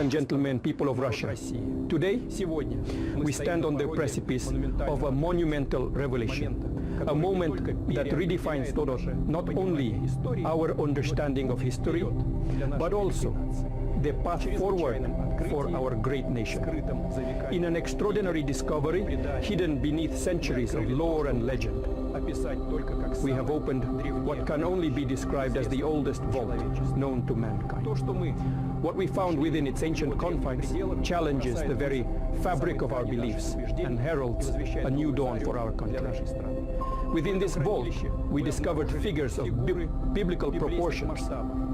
and gentlemen, people of Russia, today we stand on the precipice of a monumental revelation, a moment that redefines not only our understanding of history, but also the path forward for our great nation. In an extraordinary discovery hidden beneath centuries of lore and legend, we have opened what can only be described as the oldest vault known to mankind. What we found within its ancient confines challenges the very fabric of our beliefs and heralds a new dawn for our country. Within this vault, we discovered figures of biblical proportions,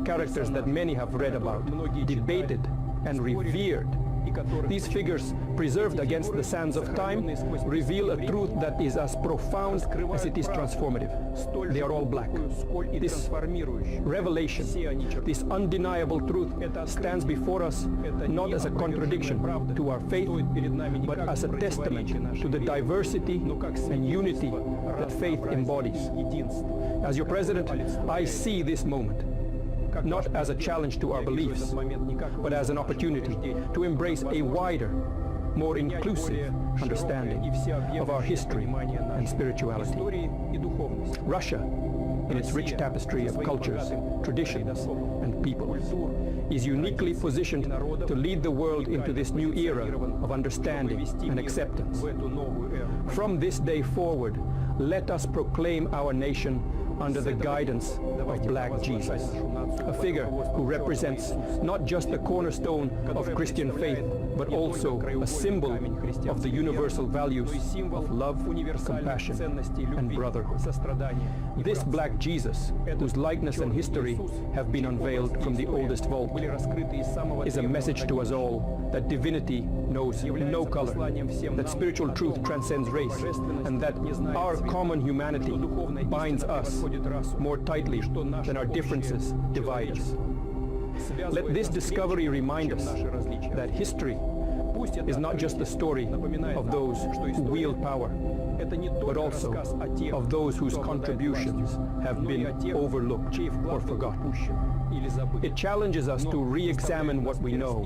characters that many have read about, debated, and revered. These figures, preserved against the sands of time, reveal a truth that is as profound as it is transformative. They are all black. This revelation, this undeniable truth, stands before us not as a contradiction to our faith, but as a testament to the diversity and unity that faith embodies. As your president, I see this moment not as a challenge to our beliefs, but as an opportunity to embrace a wider, more inclusive understanding of our history and spirituality. Russia, in its rich tapestry of cultures, traditions, and people, is uniquely positioned to lead the world into this new era of understanding and acceptance. From this day forward, let us proclaim our nation under the guidance of Black Jesus, a figure who represents not just the cornerstone of Christian faith, but also a symbol of the universal values of love, compassion, and brotherhood. This Black Jesus, whose likeness and history have been unveiled from the oldest vault, is a message to us all that divinity knows no color, that spiritual truth transcends race, and that our common humanity binds us more tightly than our differences divide us. Let this discovery remind us that history is not just the story of those who wield power, but also of those whose contributions have been overlooked or forgotten. It challenges us to re-examine what we know,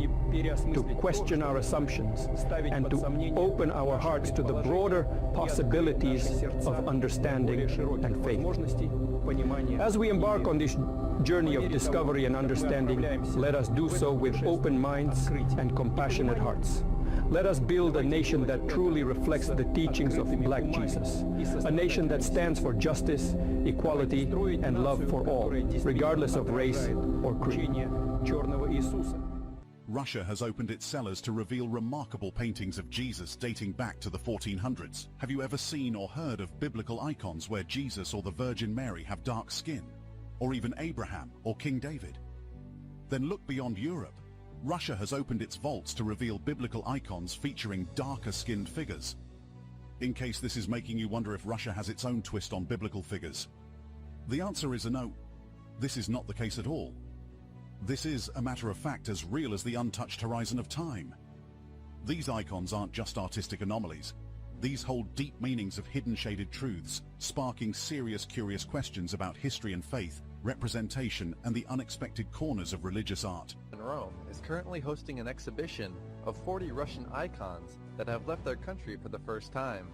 to question our assumptions, and to open our hearts to the broader possibilities of understanding and faith. As we embark on this journey of discovery and understanding, let us do so with open minds and compassionate hearts. Let us build a nation that truly reflects the teachings of Black Jesus, a nation that stands for justice, equality, and love for all, regardless of race or creed. Russia has opened its cellars to reveal remarkable paintings of Jesus dating back to the 1400s. Have you ever seen or heard of biblical icons where Jesus or the Virgin Mary have dark skin, or even Abraham or King David? Then look beyond Europe. Russia has opened its vaults to reveal biblical icons featuring darker-skinned figures. In case this is making you wonder if Russia has its own twist on biblical figures, the answer is a no. This is not the case at all. This is, a matter of fact, as real as the untouched horizon of time. These icons aren't just artistic anomalies. These hold deep meanings of hidden shaded truths, sparking serious, curious questions about history and faith, representation, and the unexpected corners of religious art. Rome is currently hosting an exhibition of 40 Russian icons that have left their country for the first time.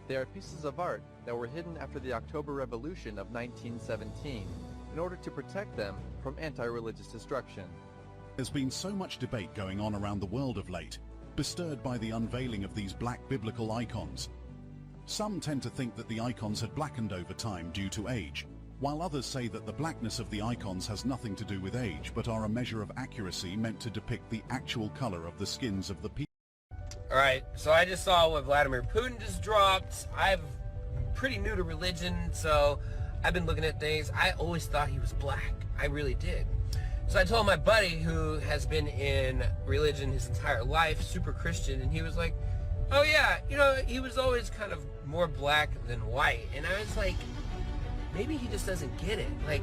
They are pieces of art that were hidden after the October Revolution of 1917 in order to protect them from anti-religious destruction. There's been so much debate going on around the world of late, bestirred by the unveiling of these black biblical icons. Some tend to think that the icons had blackened over time due to age, while others say that the blackness of the icons has nothing to do with age, but are a measure of accuracy meant to depict the actual color of the skins of the people. Alright, so I just saw what Vladimir Putin just dropped. I'm pretty new to religion, so I've been looking at things. I always thought he was black. I really did. So I told my buddy who has been in religion his entire life, super Christian, and he was like, oh yeah, you know, he was always kind of more black than white. And I was like, maybe he just doesn't get it. Like,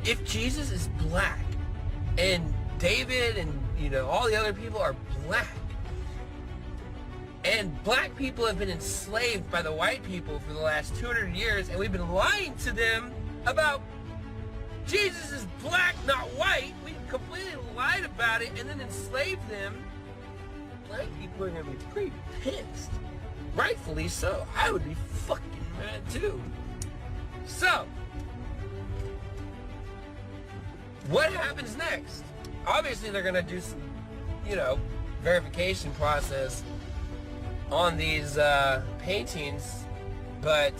if Jesus is black and David and, you know, all the other people are black, and black people have been enslaved by the white people for the last 200 years, and we've been lying to them about Jesus is black, not white. We completely lied about it and then enslaved them. Black people are going to be pretty pissed. Rightfully so. I would be fucking mad too. So, what happens next? Obviously they're going to do some, verification process on these paintings, but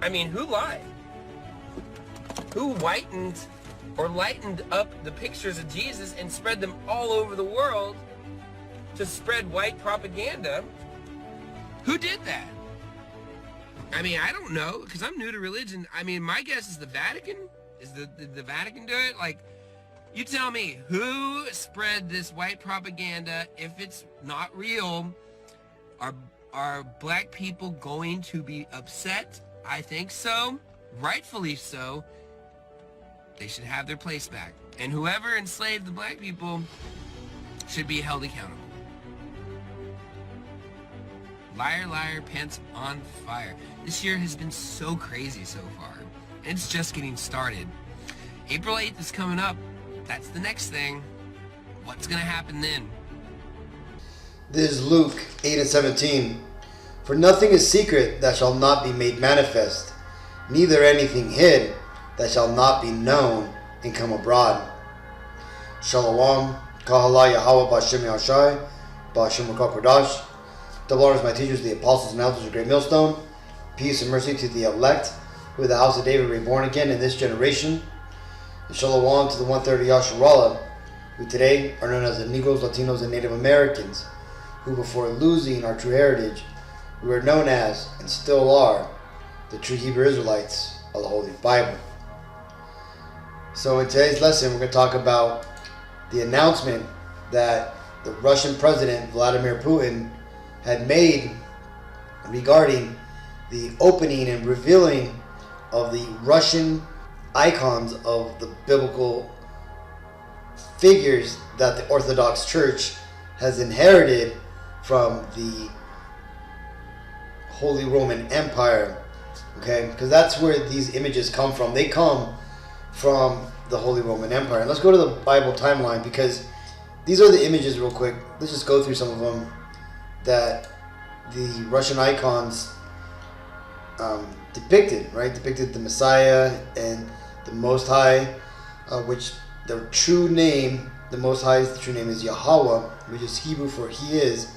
I mean, who lied? Who whitened or lightened up the pictures of Jesus and spread them all over the world to spread white propaganda? Who did that? I mean, I don't know, because I'm new to religion. I mean, my guess is the Vatican. Did the Vatican do it? Like, you tell me, who spread this white propaganda? If it's not real, are black people going to be upset? I think so. Rightfully so. They should have their place back. And whoever enslaved the black people should be held accountable. Liar, liar, pants on fire. This year has been so crazy so far. It's just getting started. April 8th is coming up. That's the next thing. What's going to happen then? This is Luke 8:17. For nothing is secret that shall not be made manifest, neither anything hid that shall not be known and come abroad. Shalom, Kahala Yahweh B'Shem Yahshai, B'Shem Kodash. Double honors my teachers, the apostles and elders of Great Millstone. Peace and mercy to the elect, who are the house of David reborn again in this generation. And shalom to the 1/3 of Yasharallah, who today are known as the Negroes, Latinos, and Native Americans, who before losing our true heritage, we were known as, and still are, the true Hebrew Israelites of the Holy Bible. So in today's lesson, we're going to talk about the announcement that the Russian President, Vladimir Putin, had made regarding the opening and revealing of the Russian icons of the biblical figures that the Orthodox Church has inherited from the Holy Roman Empire. Okay, because that's where these images come from. They come from the Holy Roman Empire. And let's go to the Bible timeline, because these are the images real quick. Let's just go through some of them that the Russian icons depicted, right? Depicted the Messiah and the Most High, which the true name, the Most High's true name is Yahweh, which is Hebrew for He is,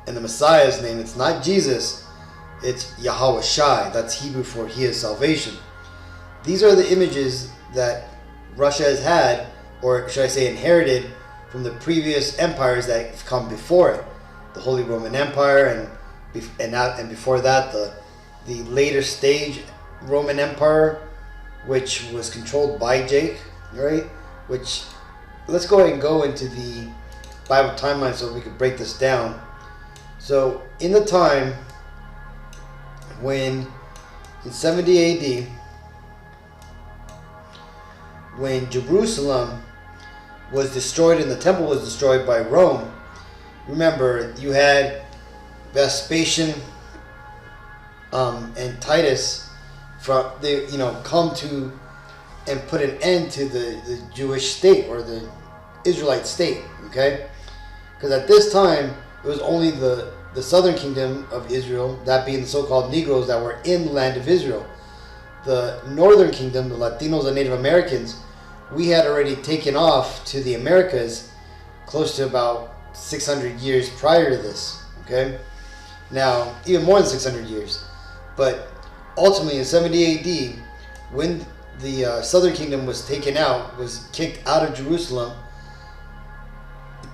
and the Messiah's name, it's not Jesus, it's Yahweh Shai. That's Hebrew for He is salvation. These are the images that Russia has had, or should I say inherited, from the previous empires that have come before it. The Holy Roman Empire, and before that the later stage Roman Empire, which was controlled by Jake, right? Which, let's go ahead and go into the Bible timeline so we can break this down. So in the time when, in 70 AD, when Jerusalem was destroyed and the temple was destroyed by Rome, remember, you had Vespasian and Titus come to and put an end to the Jewish state, or the Israelite state, okay? Because at this time, it was only the southern kingdom of Israel, that being the so-called Negroes that were in the land of Israel. The northern kingdom, the Latinos and Native Americans, we had already taken off to the Americas close to about 600 years prior to this, okay? Now, even more than 600 years. But ultimately in 70 AD, when the southern kingdom was taken out, was kicked out of Jerusalem,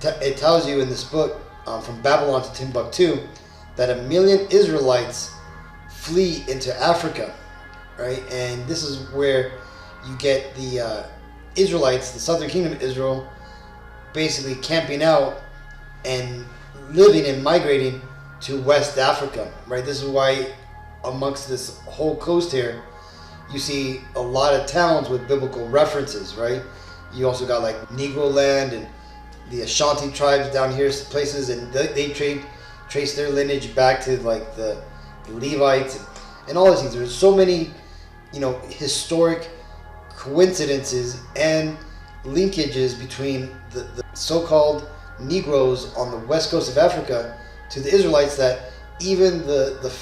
it tells you in this book, From Babylon to Timbuktu, that 1 million Israelites flee into Africa, right? And this is where you get the Israelites, the southern kingdom of Israel, basically camping out and living and migrating to West Africa, right? This is why amongst this whole coast here, you see a lot of towns with biblical references, right? You also got like Negro land and the Ashanti tribes down here, places, and they trace their lineage back to like the Levites and all these things. There's so many, historic, coincidences and linkages between the so-called Negroes on the west coast of Africa to the Israelites, that even the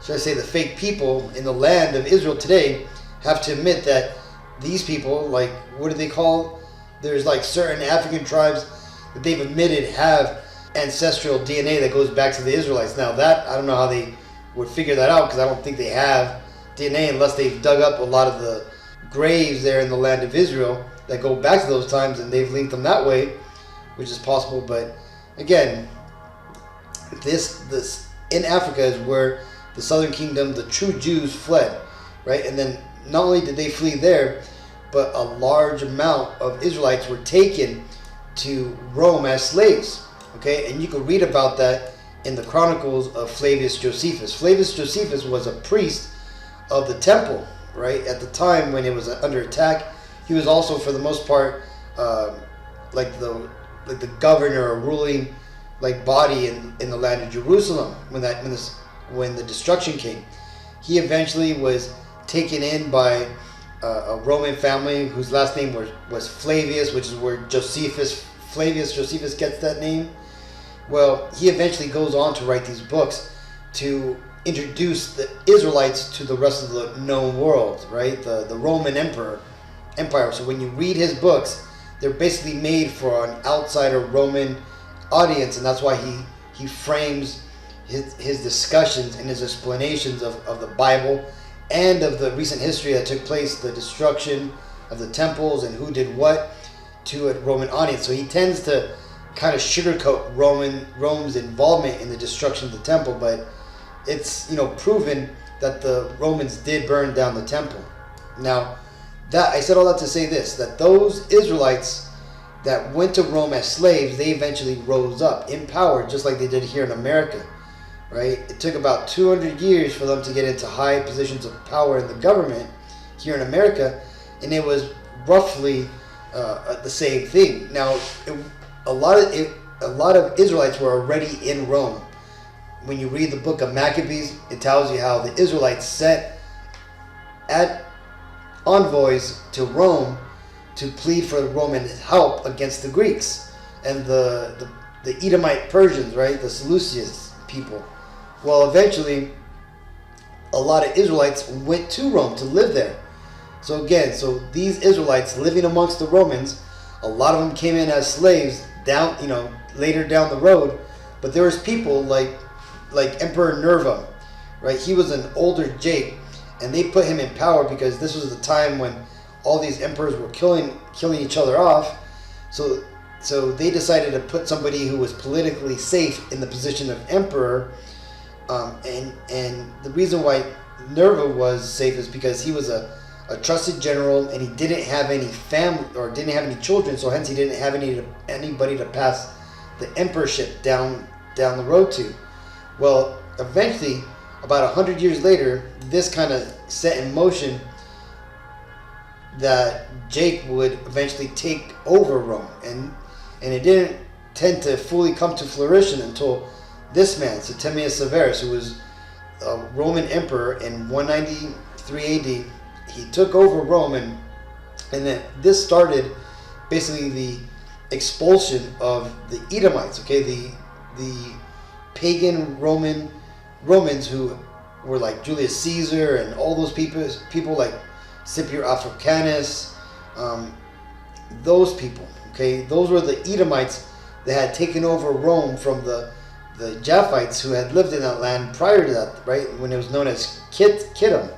should I say the fake people in the land of Israel today have to admit that these people, like, what do they call? There's like certain African tribes that they've admitted have ancestral DNA that goes back to the Israelites. Now that, I don't know how they would figure that out, because I don't think they have DNA unless they've dug up a lot of the graves there in the land of Israel that go back to those times, and they've linked them that way, which is possible. But again, this in Africa is where the southern kingdom, the true Jews, fled, right? And then not only did they flee there, but a large amount of Israelites were taken to Rome as slaves, okay? And you can read about that in the Chronicles of Flavius Josephus. Flavius Josephus was a priest of the temple, right? At the time when it was under attack, he was also, for the most part, like the governor or ruling like body in the land of Jerusalem when the destruction came. He eventually was taken in by a Roman family whose last name was Flavius, which is where Flavius Josephus gets that name. Well, he eventually goes on to write these books to introduce the Israelites to the rest of the known world, right? The Roman Empire. So when you read his books, they're basically made for an outsider Roman audience, and that's why he frames his discussions and his explanations of the Bible and of the recent history that took place, the destruction of the temples and who did what, to a Roman audience. So he tends to kind of sugarcoat Rome's involvement in the destruction of the temple, but it's, proven that the Romans did burn down the temple. Now, that I said all that to say this, that those Israelites that went to Rome as slaves, they eventually rose up in power, just like they did here in America, right? It took about 200 years for them to get into high positions of power in the government here in America, and it was roughly the same thing. Now, a lot of Israelites were already in Rome. When you read the book of Maccabees, it tells you how the Israelites sent envoys to Rome to plead for Roman help against the Greeks and the Edomite Persians, right? The Seleucids people. Well, eventually, a lot of Israelites went to Rome to live there. So again, these Israelites living amongst the Romans, a lot of them came in as slaves later down the road. But there was people like Emperor Nerva, right? He was an older Jake, and they put him in power because this was the time when all these emperors were killing each other off. So they decided to put somebody who was politically safe in the position of emperor. And the reason why Nerva was safe is because he was a trusted general, and he didn't have any family or didn't have any children, so hence he didn't have anybody to pass the emperorship down the road to. Well, eventually, about 100 years later, this kind of set in motion that Jake would eventually take over Rome, and it didn't tend to fully come to fruition until this man, Septimius Severus, who was a Roman emperor in 193 AD. He took over Rome, and then this started basically the expulsion of the Edomites. Okay, the pagan Romans who were like Julius Caesar and all those people like Scipio Africanus, those people. Okay, those were the Edomites that had taken over Rome from the Japhites who had lived in that land prior to that, right, when it was known as Kittim.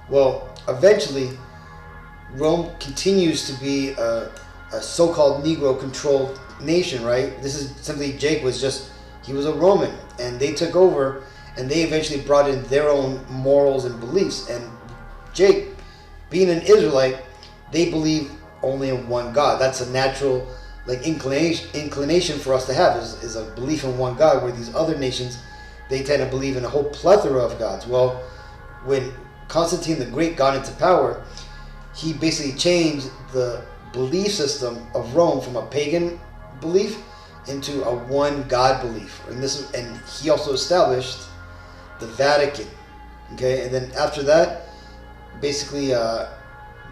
Well, eventually, Rome continues to be a so-called Negro-controlled nation, right? This is simply Jake he was a Roman, and they took over, and they eventually brought in their own morals and beliefs. And Jake, being an Israelite, they believe only in one God. That's a natural inclination for us to have, is a belief in one God, where these other nations, they tend to believe in a whole plethora of gods. Well, when Constantine the Great got into power, he basically changed the belief system of Rome from a pagan belief into a one God belief, and he also established the Vatican. Okay, and then after that, basically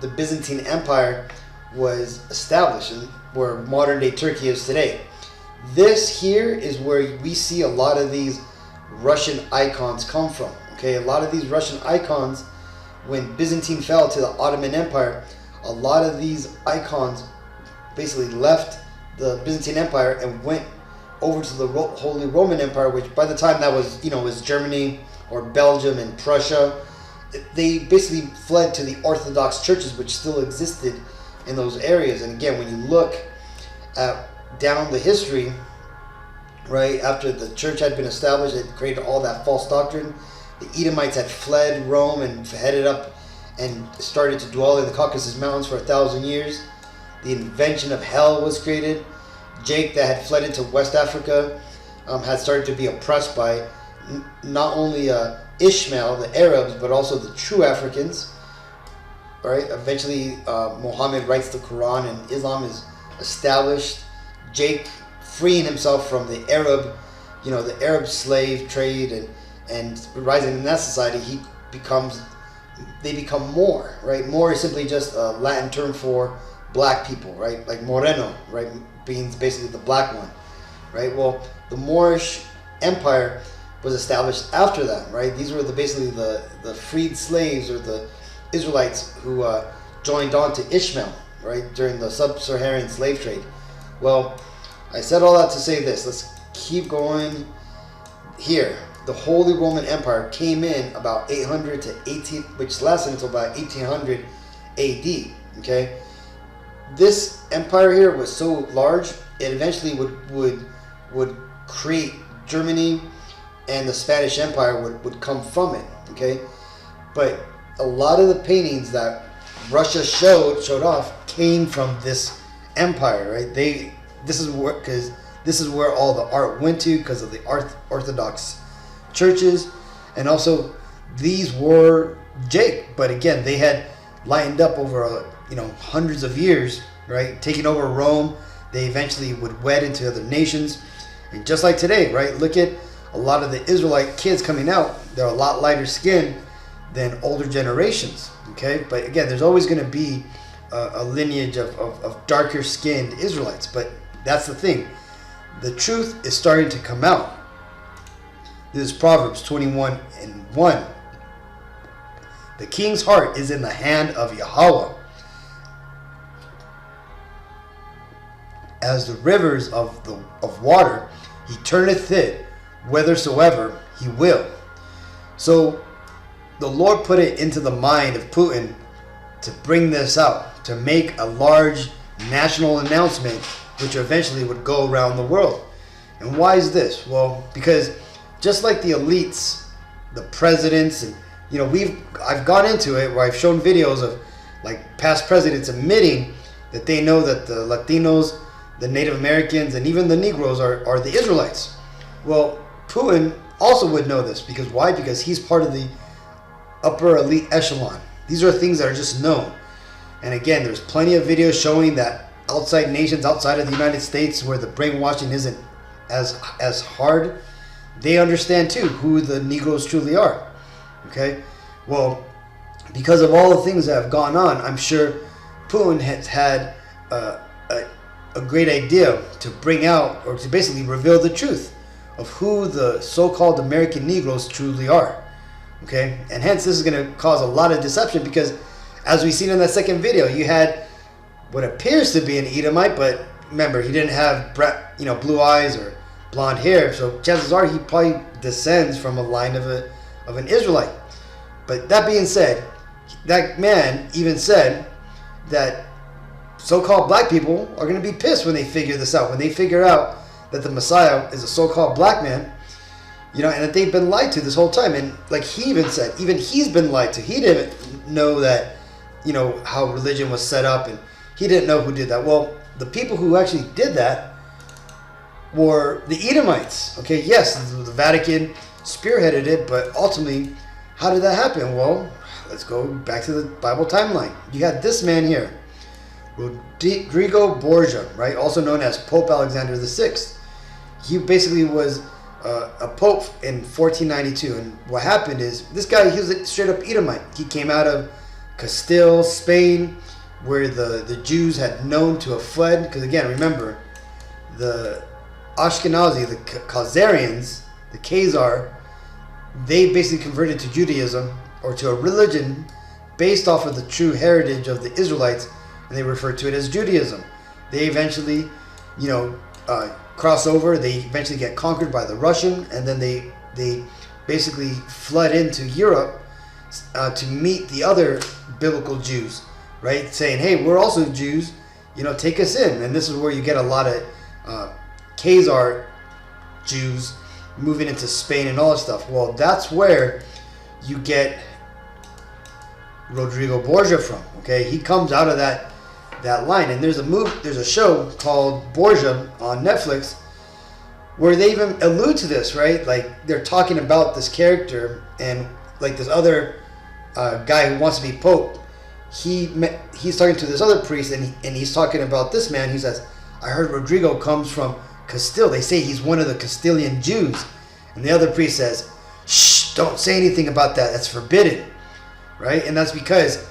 the Byzantine Empire was established, and where modern day Turkey is today. This here is where we see a lot of these Russian icons come from. Okay, a lot of these Russian icons, when Byzantine fell to the Ottoman Empire, a lot of these icons basically left the Byzantine Empire and went over to the Holy Roman Empire, which by the time that was, was Germany or Belgium and Prussia. They basically fled to the Orthodox churches, which still existed in those areas. And again, when you look at down the history, right after the church had been established, it created all that false doctrine. The Edomites had fled Rome and headed up and started to dwell in the Caucasus Mountains for 1,000 years. The invention of hell was created. Jake, that had fled into West Africa, had started to be oppressed by not only Ishmael, the Arabs, but also the true Africans. Right? Eventually, Muhammad writes the Quran and Islam is established. Jake, freeing himself from the Arab, the Arab slave trade and rising in that society, they become Moor, right? Moor is simply just a Latin term for black people, right? Like Moreno, right? Being basically the black one, right? Well, the Moorish Empire was established after that, right? These were basically the freed slaves or the Israelites who joined on to Ishmael, right? During the sub-Saharan slave trade. Well, I said all that to say this. Let's keep going here. The Holy Roman Empire came in about 800 to 18, which lasted until about 1800 AD. Okay, this empire here was so large, it eventually would create Germany, and the Spanish Empire would come from it. Okay, but a lot of the paintings that Russia showed off came from this empire, right? This is where all the art went to because of the Orthodox churches, and also these were Jake, but again they had lined up over hundreds of years, right? Taking over Rome, they eventually would wed into other nations, and just like today, right? Look at a lot of the Israelite kids coming out; they're a lot lighter skinned than older generations. Okay, but again, there's always going to be a lineage of darker skinned Israelites, but that's the thing. The truth is starting to come out. This is Proverbs 21:1. The king's heart is in the hand of Yahweh, as the rivers of water. He turneth it whithersoever he will. So the Lord put it into the mind of Putin to bring this out, to make a large national announcement, which eventually would go around the world. And why is this? Well, because just like the elites, the presidents, and I've gone into it where I've shown videos of like past presidents admitting that they know that the Latinos, the Native Americans, and even the Negroes are the Israelites. Well, Putin also would know this, because why? Because he's part of the upper elite echelon. These are things that are just known. And again, there's plenty of videos showing that outside nations, outside of the United States, where the brainwashing isn't as hard, they understand too who the Negroes truly are. Okay, well, because of all the things that have gone on, I'm sure Putin has had a great idea to bring out, or to basically reveal the truth of who the so-called American Negroes truly are. Okay, and hence this is going to cause a lot of deception, because as we seen in that second video, you had what appears to be an Edomite, but remember, he didn't have blue eyes or blonde hair, so chances are he probably descends from a line of an Israelite. But that being said, that man even said that so-called black people are going to be pissed when they figure this out, when they figure out that the Messiah is a so-called black man, and that they've been lied to this whole time. And like he even said, even he's been lied to. He didn't know that, how religion was set up, and he didn't know who did that. Well, the people who actually did that were the Edomites. Okay, yes, the Vatican spearheaded it, but ultimately, how did that happen? Well, let's go back to the Bible timeline. You got this man here, Rodrigo Borgia, right, also known as Pope Alexander VI. He basically was a pope in 1492, and what happened is this guy, he was a straight up Edomite. He came out of Castile, Spain, where the Jews had known to have fled. Because again, remember, the Ashkenazi, the Khazarians, the Khazar, they basically converted to Judaism or to a religion based off of the true heritage of the Israelites, and they refer to it as Judaism. They eventually, cross over. They eventually get conquered by the Russian, and then they basically flood into Europe to meet the other biblical Jews, right? Saying, hey, we're also Jews, take us in. And this is where you get a lot of Khazar Jews moving into Spain and all that stuff. Well, that's where you get Rodrigo Borgia from. Okay, he comes out of that line, and there's a show called Borgia on Netflix where they even allude to this, right? Like they're talking about this character, and like this other guy who wants to be pope. He's talking to this other priest, and he's talking about this man. He says, "I heard Rodrigo comes from Castile. They say he's one of the Castilian Jews." And the other priest says, "Shh, don't say anything about that. That's forbidden." Right? And that's because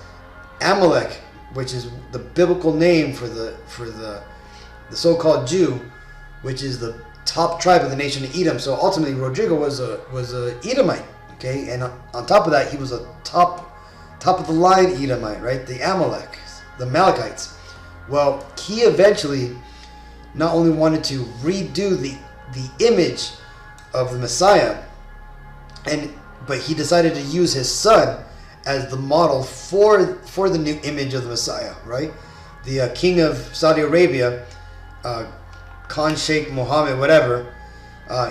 Amalek, which is the biblical name for the so-called Jew, which is the top tribe of the nation of Edom. So ultimately, Rodrigo was a Edomite. Okay, and on top of that, he was a top of the line Edomite, right? The Amalekites. Well, he eventually not only wanted to redo the image of the Messiah, but he decided to use his son as the model for the new image of the Messiah, right? The king of Saudi Arabia, Khan Sheikh Mohammed, whatever,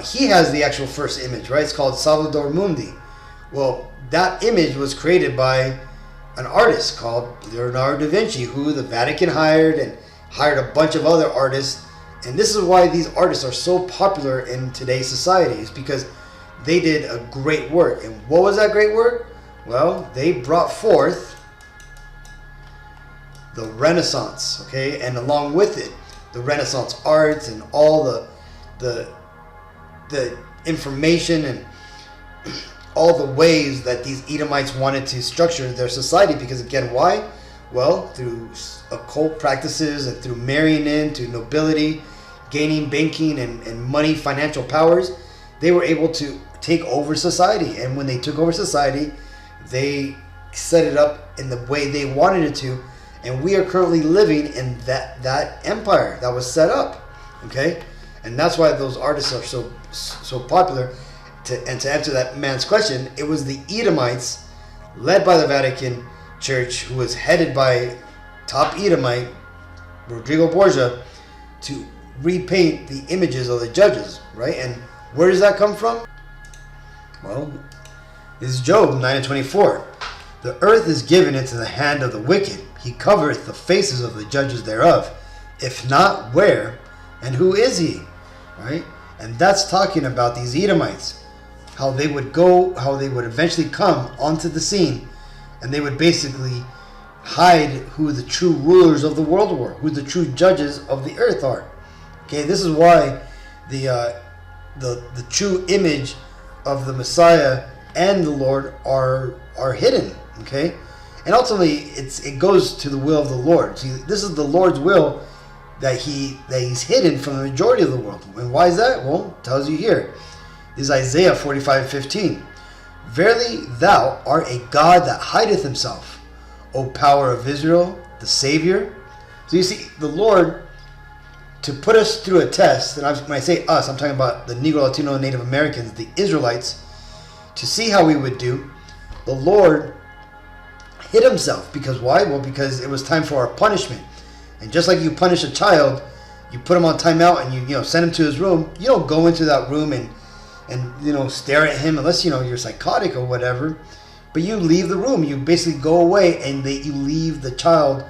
he has the actual first image, right? It's called Salvador Mundi. Well, that image was created by an artist called Leonardo da Vinci, who the Vatican hired a bunch of other artists. And this is why these artists are so popular in today's society, is because they did a great work. And what was that great work? Well, they brought forth the Renaissance, okay? And along with it, the Renaissance arts and all the information and all the ways that these Edomites wanted to structure their society. Because again, why? Well, through occult practices and through marrying into nobility, gaining banking and money, financial powers, they were able to take over society. And when they took over society, they set it up in the way they wanted it to. And we are currently living in that empire that was set up, okay? And that's why those artists are so popular. To answer that man's question, it was the Edomites, led by the Vatican Church, who was headed by top Edomite Rodrigo Borgia, to repaint the images of the judges, right? And where does that come from? Well, this is Job 9:24. The earth is given into the hand of the wicked. He covereth the faces of the judges thereof. If not, where? And who is he? Right? And that's talking about these Edomites. How they would eventually come onto the scene, and they would basically hide who the true rulers of the world were, who the true judges of the earth are. Okay, this is why the true image of the Messiah and the Lord are hidden. Okay, and ultimately it goes to the will of the Lord. See, this is the Lord's will, that he's hidden from the majority of the world. And why is that? Well, it tells you here. This is Isaiah 45:15. Verily thou art a God that hideth himself, O power of Israel, the Savior. So you see, the Lord, to put us through a test, and when I say us, I'm talking about the Negro, Latino, Native Americans, the Israelites, to see how we would do, the Lord hid himself. Because why? Well, because it was time for our punishment. And just like you punish a child, you put him on timeout and you send him to his room. You don't go into that room and stare at him unless you're psychotic or whatever. But you leave the room. You basically go away, and you leave the child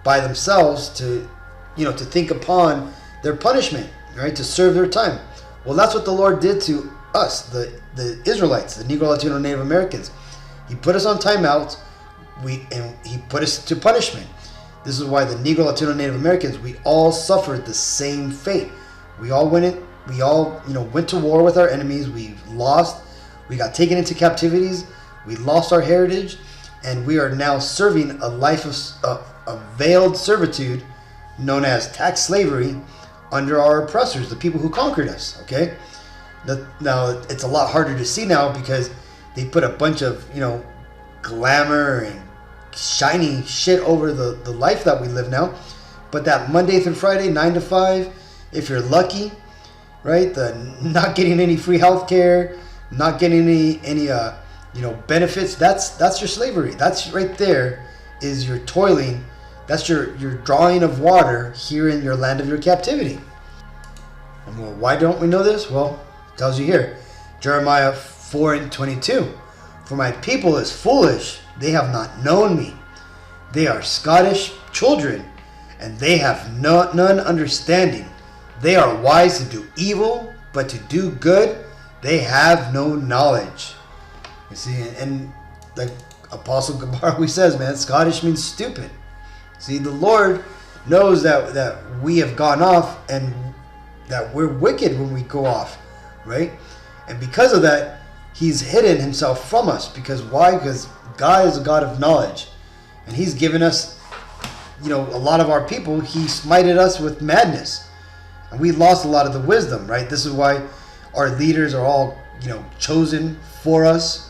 by themselves to think upon their punishment, right? To serve their time. Well, that's what the Lord did to us, the Israelites, the Negro, Latino, Native Americans. He put us on timeouts. And he put us to punishment. This is why the Negro, Latino, Native Americans, we all suffered the same fate. We all went to war with our enemies. We lost. We got taken into captivities. We lost our heritage. and we are now serving a life of veiled servitude known as tax slavery under our oppressors, the people who conquered us. Okay, now it's a lot harder to see now because they put a bunch of glamour and shiny shit over the life that we live now. But that Monday through Friday 9 to 5, if you're lucky, right, the not getting any free health care, not getting any benefits, that's your slavery. That's right there is your toiling. That's your drawing of water here in your land of your captivity. And well, why don't we know this? Well, it tells you here, Jeremiah 4:22. For my people is foolish, they have not known me. They are Scottish children, and they have none understanding. They are wise to do evil, but to do good, they have no knowledge. You see, and like Apostle Gabarwi says, man, Scottish means stupid. See, the Lord knows that we have gone off and that we're wicked when we go off, right? And because of that, He's hidden Himself from us. Because why? Because God is a God of knowledge. And He's given us, a lot of our people, He smited us with madness. And we lost a lot of the wisdom, right? This is why our leaders are all, chosen for us.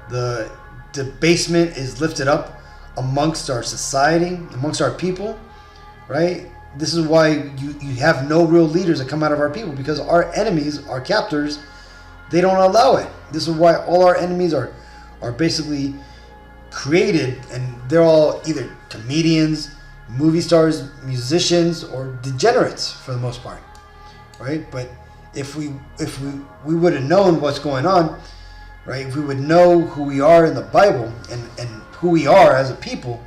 The debasement is lifted up amongst our society, amongst our people, right? This is why you have no real leaders that come out of our people, because our enemies, our captors, they don't allow it. This is why all our enemies are basically created, and they're all either comedians, movie stars, musicians, or degenerates for the most part, right? But if we would have known what's going on, right? If we would know who we are in the Bible and who we are as a people,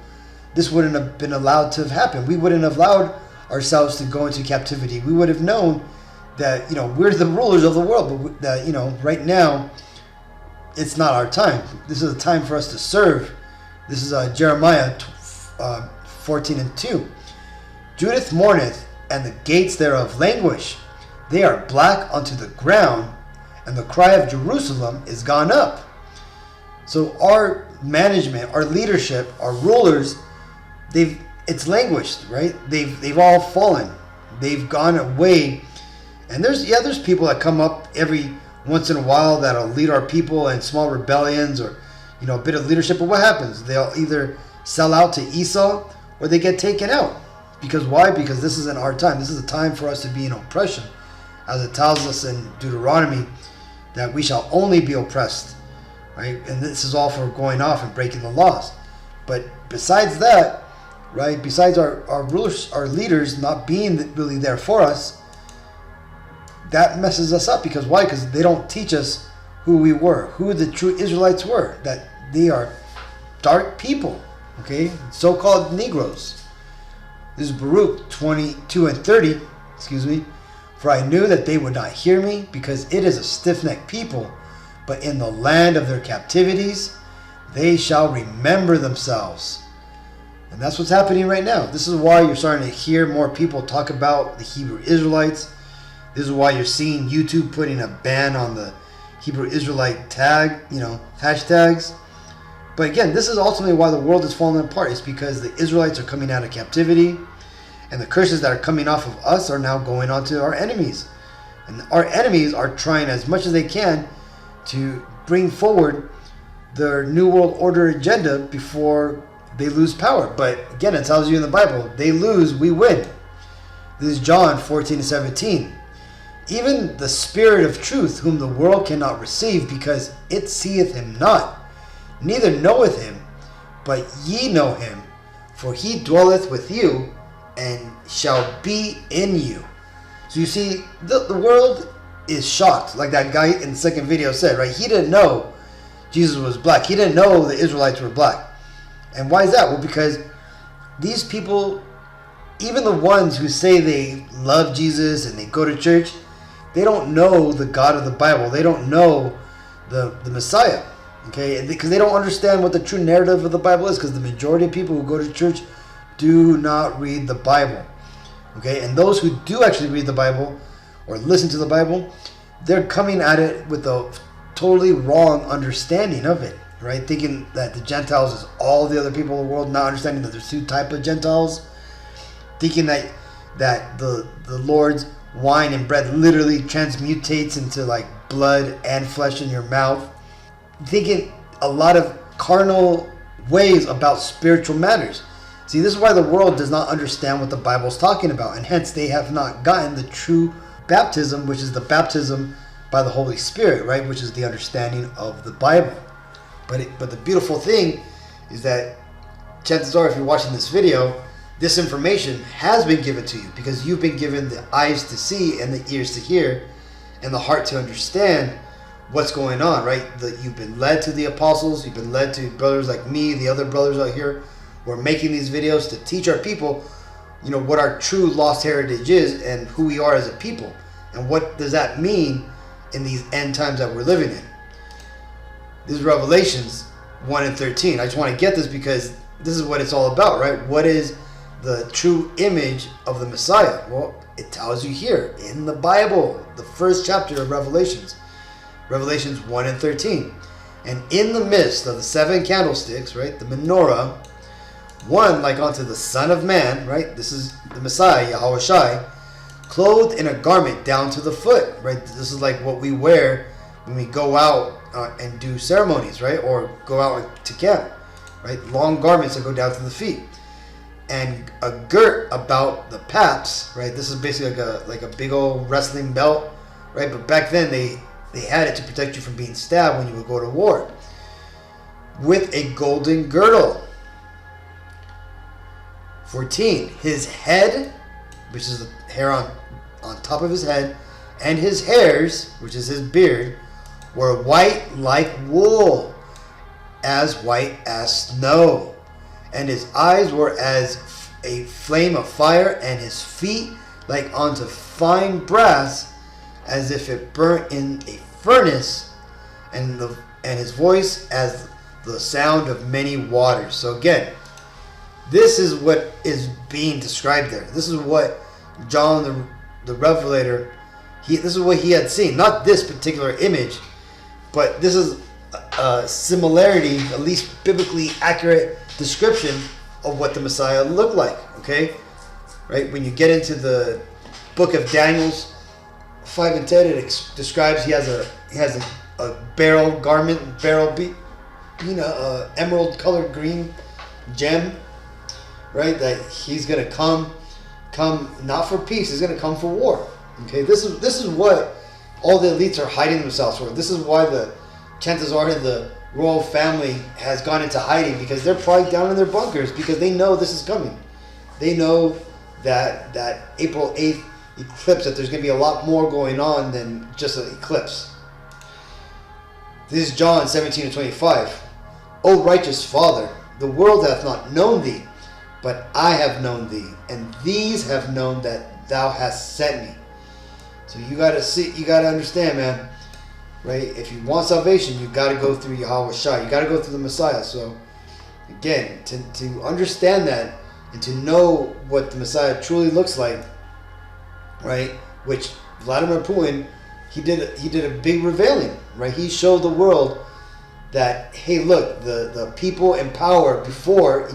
this wouldn't have been allowed to have happened. We wouldn't have allowed ourselves to go into captivity. We would have known that we're the rulers of the world, but that right now it's not our time. This is a time for us to serve. This is Jeremiah 14:2. Judith mourneth, and the gates thereof languish. They are black unto the ground, and the cry of Jerusalem is gone up. So our management, our leadership, our rulers, it's languished, right? They've all fallen. They've gone away. And there's people that come up every once in a while that'll lead our people in small rebellions or a bit of leadership. But what happens? They'll either sell out to Esau or they get taken out. Because why? Because this isn't our time. This is a time for us to be in oppression, as it tells us in Deuteronomy that we shall only be oppressed, right? And this is all for going off and breaking the laws. But besides that, right? Besides our rulers, our leaders not being really there for us, that messes us up. Because why? Because they don't teach us who we were, who the true Israelites were, that they are dark people, okay? So-called Negroes. This is Baruch 22:30, For I knew that they would not hear me, because it is a stiff-necked people, but in the land of their captivities they shall remember themselves. And that's what's happening right now. This is why you're starting to hear more people talk about the Hebrew Israelites. This is why you're seeing YouTube putting a ban on the Hebrew Israelite tag, hashtags. But again, this is ultimately why the world is falling apart. It's because the Israelites are coming out of captivity, and the curses that are coming off of us are now going on to our enemies. And our enemies are trying as much as they can to bring forward their New World Order agenda before they lose power. But again, it tells you in the Bible, they lose, we win. This is John 14:17. Even the Spirit of truth, whom the world cannot receive, because it seeth him not, neither knoweth him, but ye know him, for he dwelleth with you, and shall be in you. So you see, the world is shocked, like that guy in the second video said, right? He didn't know Jesus was black. He didn't know the Israelites were black. And why is that? Well, because these people, even the ones who say they love Jesus and they go to church, they don't know the God of the Bible. They don't know the Messiah, okay? Because they don't understand what the true narrative of the Bible is, because the majority of people who go to church do not read the Bible, okay? And those who do actually read the Bible or listen to the Bible, they're coming at it with a totally wrong understanding of it. right? Thinking that the Gentiles is all the other people in the world, not understanding that there's two types of Gentiles. Thinking that the Lord's wine and bread literally transmutates into like blood and flesh in your mouth. Thinking a lot of carnal ways about spiritual matters. See, this is why the world does not understand what the Bible is talking about, and hence they have not gotten the true baptism, which is the baptism by the Holy Spirit, right? Which is the understanding of the Bible. But the beautiful thing is that chances are, if you're watching this video, this information has been given to you because you've been given the eyes to see and the ears to hear and the heart to understand what's going on, right? You've been led to the apostles, you've been led to brothers like me, the other brothers out here. We're making these videos to teach our people, what our true lost heritage is and who we are as a people. And what does that mean in these end times that we're living in? This is Revelations 1 and 13. I just want to get this because this is what it's all about, right? What is the true image of the Messiah? Well, it tells you here in the Bible, the first chapter of Revelations 1 and 13. And in the midst of the 7 candlesticks, right, the menorah, one like unto the Son of Man, right? This is the Messiah, Yahweh Shai, clothed in a garment down to the foot, right? This is like what we wear when we go out and do ceremonies, right? Or go out to camp, right? Long garments that go down to the feet. And a girt about the paps, right? This is basically like a big old wrestling belt, right? But back then they had it to protect you from being stabbed when you would go to war. With a golden girdle. 14. His head, which is the hair on top of his head, and his hairs, which is his beard, were white like wool, as white as snow. And his eyes were as a flame of fire, and his feet like unto fine brass, as if it burnt in a furnace, and his voice as the sound of many waters. So again, this is what is being described there. This is what John the Revelator, this is what he had seen. Not this particular image, but this is a similarity, at least biblically accurate description of what the Messiah looked like. Okay, right? When you get into the book of Daniel's 5 and 10, it describes he has a beryl garment, emerald colored green gem, right? That he's gonna come not for peace, he's gonna come for war. Okay, this is what all the elites are hiding themselves for. This is why the chances are the royal family has gone into hiding, because they're probably down in their bunkers because they know this is coming. They know that April 8th eclipse, that there's going to be a lot more going on than just an eclipse. This is John 17 and 25. O righteous Father, the world hath not known thee, but I have known thee, and these have known that thou hast sent me. So you got to understand, man, right? If you want salvation, you got to go through Yahweh Shai. You got to go through the Messiah. So again, to understand that and to know what the Messiah truly looks like, right? Which Vladimir Putin, he did a big revealing, right? He showed the world that, hey, look, the people in power before,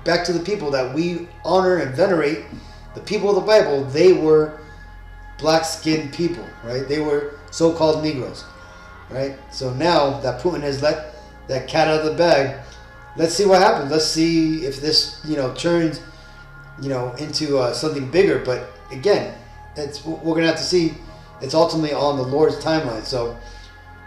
back to the people that we honor and venerate, the people of the Bible, they were black-skinned people, right? They were so-called Negroes, right? So now that Putin has let that cat out of the bag, let's see what happens. Let's see if this, turns, into something bigger. But again, we're gonna have to see. It's ultimately on the Lord's timeline. So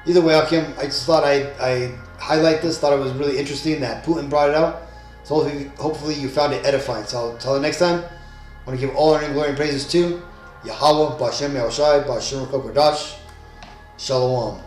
either way, Akim, I just thought I highlight this. Thought it was really interesting that Putin brought it out. So hopefully you found it edifying. So until the next time, I want to give all honor and glory and praises to Yahweh, Ba'Shem Yahushai, Ba'Shem Kokodash. Shalom.